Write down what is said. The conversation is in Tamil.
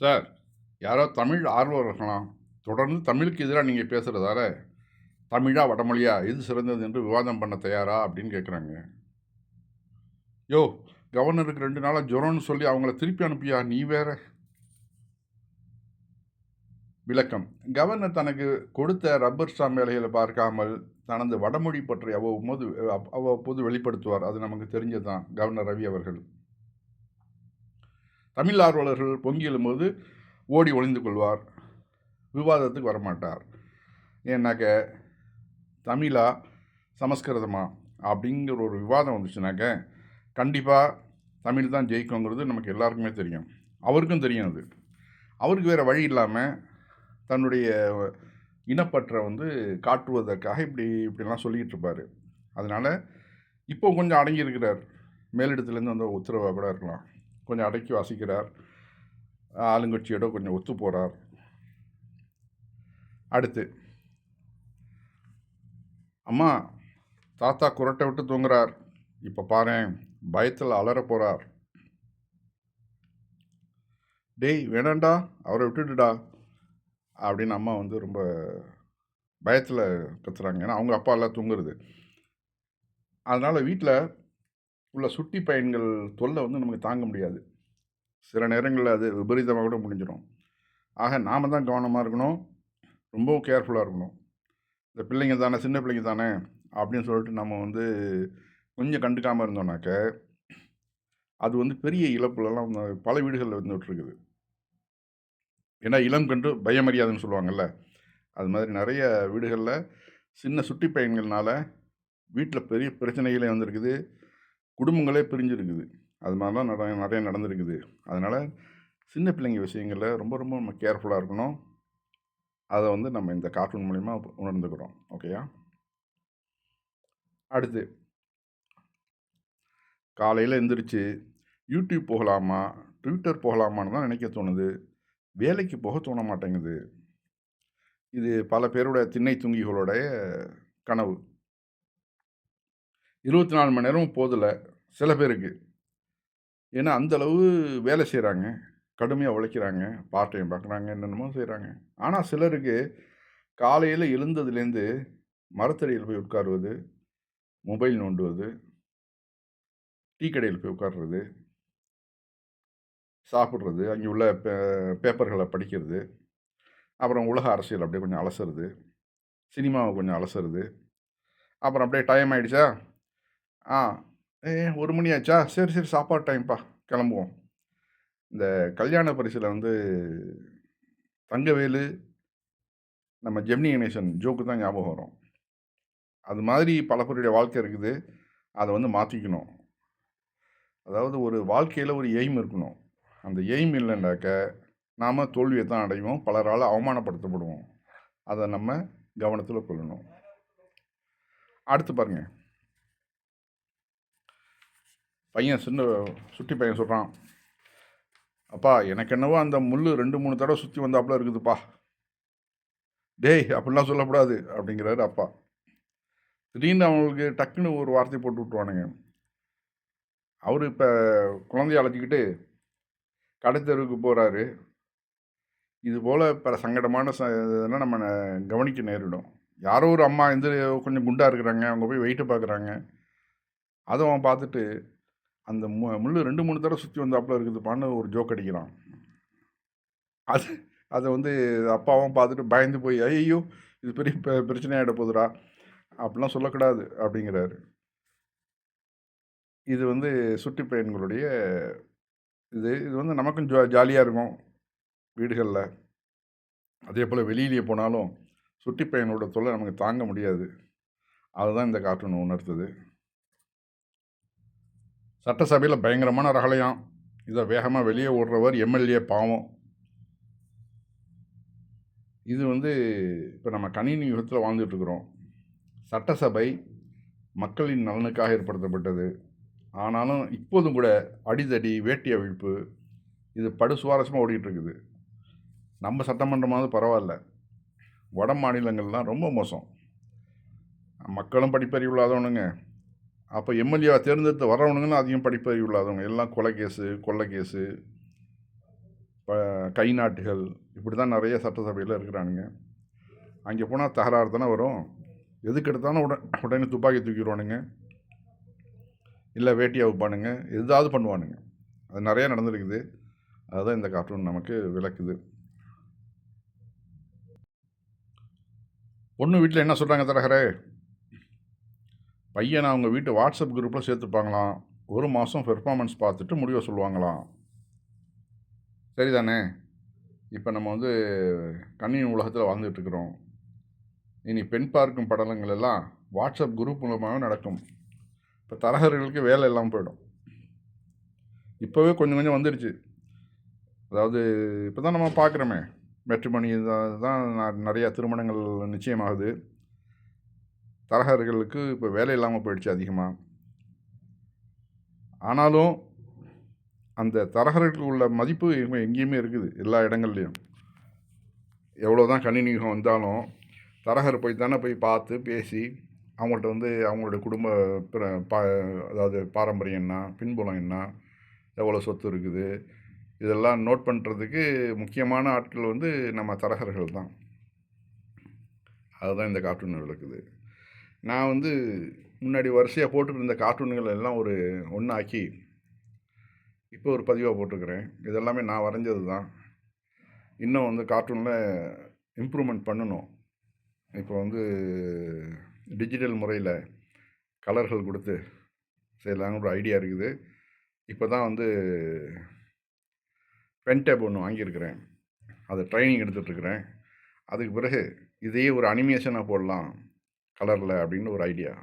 சார், யாரோ தமிழ் ஆர்வலர் இருக்கலாம். தொடர்ந்து தமிழுக்கு எதிரா நீங்க பேசுறதால, தமிழா, வடமொழியா எது சிறந்தது என்று விவாதம் பண்ண தயாரா? அப்படின்னு கேட்குறாங்க. யோவ்! கவர்னருக்கு 2 நாளா ஜுரம்னு சொல்லி அவங்கள திருப்பி அனுப்பியா? நீ வேற. விளக்கம். கவர்னர் தனக்கு கொடுத்த ரப்பர் ஸ்டாம்ப் வேலைகள பார்க்காமல், தனது வடமொழி பற்றி அவ்வப்போது வெளிப்படுத்துவார். அது நமக்கு தெரிஞ்சது தான். கவர்னர் ரவி அவர்கள். தமிழ் ஆர்வலர்கள் பொங்கி எழும்போது ஓடி ஒளிந்து கொள்வார். விவாதத்துக்கு வரமாட்டார். ஏன்னாக்க தமிழா, சமஸ்கிருதமா அப்படிங்கிற ஒரு விவாதம் வந்துச்சுனாக்க, கண்டிப்பா தமிழ் தான் ஜெயிக்குங்கிறது நமக்கு எல்லாருக்குமே தெரியும். அவருக்கும் தெரியும் அது. அவருக்கு வேற வழி இல்லாம, தன்னுடைய இனப்பற்ற காட்டுவதற்காக இப்படிலாம் சொல்லிக்கிட்டு இருப்பாரு. அதனால, இப்போ கொஞ்சம் அடங்கி இருக்கிறார். மேலிடத்துலேருந்து வந்த உத்தரவா கூட இருக்கலாம். கொஞ்சம் அடக்கி வாசிக்கிறார். ஆளுங்கட்சியோட கொஞ்சம் ஒத்து போறார். அடுத்து, அம்மா தாத்தா குறட்டை விட்டு தூங்குறார். இப்போ பாரேன், பயத்தில் அலறப் போறார். டேய் வேணாண்டா, அவரை விட்டுடுடா அப்படின்னு அம்மா ரொம்ப பயத்தில் கத்துறாங்க. ஏன்னா அவங்க அப்பா எல்லாம் தூங்குறது. அதனால் வீட்டில் உள்ள சுட்டி பையன்கள் தொல்லை நமக்கு தாங்க முடியாது. சில நேரங்களில் அது விபரீதமாக கூட முடிஞ்சிடும். ஆக நாம் தான் கவனமாக இருக்கணும். ரொம்பவும் கேர்ஃபுல்லாக இருக்கணும். இந்த பிள்ளைங்க தானே, சின்ன பிள்ளைங்க தானே அப்படின்னு சொல்லிட்டு நம்ம கொஞ்சம் கண்டுக்காமல் இருந்தோம்னாக்க, அது பெரிய இழப்புலலாம் பல வீடுகளில் வந்துட்டுருக்குது. ஏன்னா இளம் கன்று பயமறியாதுன்னு சொல்லுவாங்கள்ல, அது மாதிரி நிறைய வீடுகளில் சின்ன சுட்டி பையன்கள்னால வீட்டில் பெரிய பிரச்சனைகளே வந்திருக்குது. குடும்பங்களே பிரிஞ்சிருக்குது. அது மாதிரிலாம் நிறைய நடந்திருக்குது. அதனால் சின்ன பிள்ளைங்க விஷயங்களில் ரொம்ப ரொம்ப நம்ம கேர்ஃபுல்லாக இருக்கணும். அதை நம்ம இந்த கார்ட்டூன் மூலிமா உணர்ந்துக்கிறோம். ஓகேயா? அடுத்து, காலையில் எந்திரிச்சு யூடியூப் போகலாமா, ட்விட்டர் போகலாமான்னு தான் நினைக்க தோணுது. வேலைக்கு போக தோண மாட்டேங்குது. இது பல பேரோட திண்ணை துங்கிகளோடைய கனவு. 24 மணி நேரமும் போதில்ல சில பேருக்கு. ஏன்னா அந்த அளவு வேலை செய்கிறாங்க. கடுமையாக உழைக்கிறாங்க. பார்ட் டைம் பார்க்குறாங்க. என்னென்னமோ செய்கிறாங்க. ஆனால் சிலருக்கு காலையில் எழுந்ததுலேருந்து மரத்தடியில் போய் உட்காருவது, மொபைல் நோண்டுவது, டீ கடையில் போய் உட்கார்றது, சாப்பிட்றது, அங்கே உள்ள பேப்பர்களை படிக்கிறது, அப்புறம் உலக அரசியல் அப்படியே கொஞ்சம் அலசுறது, சினிமாவை கொஞ்சம் அலசுறது, அப்புறம் அப்படியே டைம் ஆகிடுச்சா, ஆ 1 மணி ஆச்சா, சரி சரி சாப்பாடு டைம்ப்பா கிளம்புவோம். இந்த கல்யாண பரிசில் தங்கவேலு, நம்ம ஜெமினி கணேசன் ஜோக்கு தான் ஞாபகம் வரும். அது மாதிரி பல பேருடைய வாழ்க்கை இருக்குது. அதை மாற்றிக்கணும். அதாவது ஒரு வாழ்க்கையில் ஒரு எய்ம் இருக்கணும். அந்த எய்ம் இல்லைண்டாக்க நாம் தோல்வியை தான் அடைவோம். பலரால் அவமானப்படுத்தப்படுவோம். அதை நம்ம கவனத்தில் கொள்ளணும். அடுத்து பாருங்க, பையன் சுட்டி பையன் சொல்கிறான், அப்பா எனக்கு என்னவோ அந்த முள் 2-3 தடவை சுற்றி வந்தாப்புல இருக்குதுப்பா. டேய் அப்படிலாம் சொல்லக்கூடாது அப்படிங்கிறாரு அப்பா. திடீர்னு அவங்களுக்கு டக்குன்னு ஒரு வார்த்தை போட்டு விட்டுருவானுங்க. அவர் இப்போ குழந்தைய அழைச்சிக்கிட்டு கடைத்தெருவுக்கு போகிறாரு. இது போல் பல சங்கடமான இதெல்லாம் நம்ம கவனிக்க நேரிடும். யாரோ ஒரு அம்மா கொஞ்சம் குண்டாக இருக்கிறாங்க, அவங்க போய் வெயிட்டு பார்க்குறாங்க. அதை அவன் பார்த்துட்டு அந்த முள் 2-3 தடவை சுற்றி வந்தாப்புல இருக்குதுப்பான்னு ஒரு ஜோக் அடிக்கிறான். அது அதை அப்பாவும் பார்த்துட்டு பயந்து போய், ஐயோ இது பெரிய பிரச்சனையாகிட போகுதுடா அப்படிலாம் சொல்லக்கூடாது அப்படிங்கிறாரு. இது சுட்டி பையன்களுடைய இது நமக்கும் ஜாலியாக இருக்கும் வீடுகளில். அதே போல் வெளியிலேயே போனாலும் சுட்டி பையனோட தொல்லை நமக்கு தாங்க முடியாது. அதுதான் இந்த கார்ட்டூன் உணர்த்துது. சட்டசபையில் பயங்கரமான ரகளையாம். இதை வேகமாக வெளியே ஓடுறவர் எம்எல்ஏ பாவம். இது இப்போ நம்ம கணினி யுகத்தில் வாழ்ந்துட்டுருக்குறோம். சட்டசபை மக்களின் நலனுக்காக ஏற்படுத்தப்பட்டது. ஆனாலும் இப்போதும் கூட அடிதடி, வேட்டி அவிழ்ப்பு இது படு சுவாரஸ்யமாக ஓடிக்கிட்டு இருக்குது. நம்ம சட்டமன்றமாவது பரவாயில்ல, வட மாநிலங்கள்லாம் ரொம்ப மோசம். மக்களும் படிப்பறிவு இல்லாதவனுங்க. அப்போ எம்எல்ஏவை தேர்ந்தெடுத்து வர்றவனுங்களும் அதிகம் படிப்பறிவு இல்லாதவங்க. எல்லாம் கொலை கேஸு, கொள்ளை கேஸு, கை நாட்டுகள் இப்படி தான் நிறைய சட்டசபையில் இருக்கிறானுங்க. அங்கே போனால் தகராறு தானே வரும். எதுக்கு எடுத்தாலும் உடனே துப்பாக்கி தூக்கிடுவானுங்க, இல்லை வேட்டியை வைப்பானுங்க, எதாவது பண்ணுவானுங்க. அது நிறையா நடந்துருக்குது. அதுதான் இந்த கார்ட்டூன் நமக்கு விளக்குது. பொண்ணு வீட்டில் என்ன சொல்கிறாங்க தரகரே, பையனை அவங்க வீட்டு வாட்ஸ்அப் குரூப்பில் சேர்த்துப்பாங்களாம். 1 மாதம் பெர்ஃபார்மன்ஸ் பார்த்துட்டு முடிவை சொல்லுவாங்களாம். சரிதானே? இப்போ நம்ம வந்து கணினி உலகத்தில் வாழ்ந்துட்டுருக்குறோம். இனி பெண் பார்க்கும் படலங்கள் எல்லாம் வாட்ஸ்அப் குரூப் மூலமாகவே நடக்கும். இப்போ தரகர்களுக்கு வேலை இல்லாமல் போயிடும். இப்போவே கொஞ்சம் கொஞ்சம் வந்துடுச்சு. அதாவது இப்போ தான் நம்ம பார்க்குறோமே, மேட்ரிமோனி தான் நிறையா திருமணங்கள் நிச்சயமாகுது. தரகர்களுக்கு இப்போ வேலை இல்லாமல் போயிடுச்சு அதிகமாக. ஆனாலும் அந்த தரகர்களுக்கு உள்ள மதிப்பு எங்கேயுமே இருக்குது, எல்லா இடங்கள்லையும். எவ்வளோ தான் கணினி யுகம் வந்தாலும் தரகர் போய் பார்த்து பேசி அவங்கள்ட்ட வந்து அவங்களுடைய குடும்ப அதாவது பாரம்பரியம் என்ன, பின்புலம் என்ன, எவ்வளோ சொத்து இருக்குது, இதெல்லாம் நோட் பண்ணுறதுக்கு முக்கியமான ஆட்கள் வந்து நம்ம தரகர்கள் தான். அதுதான் இந்த கார்ட்டூன் விளக்குது. நான் வந்து முன்னாடி வரிசையாக போட்டுட்டு இருந்த கார்ட்டூன்கள் எல்லாம் ஒன்றாக்கி இப்போ ஒரு பதிவாக போட்டிருக்கிறேன். இதெல்லாமே நான் வரைஞ்சது தான். இன்னும் வந்து கார்ட்டூனில் இம்ப்ரூவ்மெண்ட் பண்ணணும். இப்போ வந்து டிஜிட்டல் முறையில் கலர்கள் கொடுத்து செய்யலான்னு ஒரு ஐடியா இருக்குது. இப்போ தான் வந்து பென் டேப் ஒன்று வாங்கியிருக்கிறேன். அதை ட்ரைனிங் எடுத்துகிட்ருக்கிறேன். அதுக்கு பிறகு இதையே ஒரு அனிமேஷனாக போடலாம் கலரில் அப்படின்னு ஒரு ஐடியா.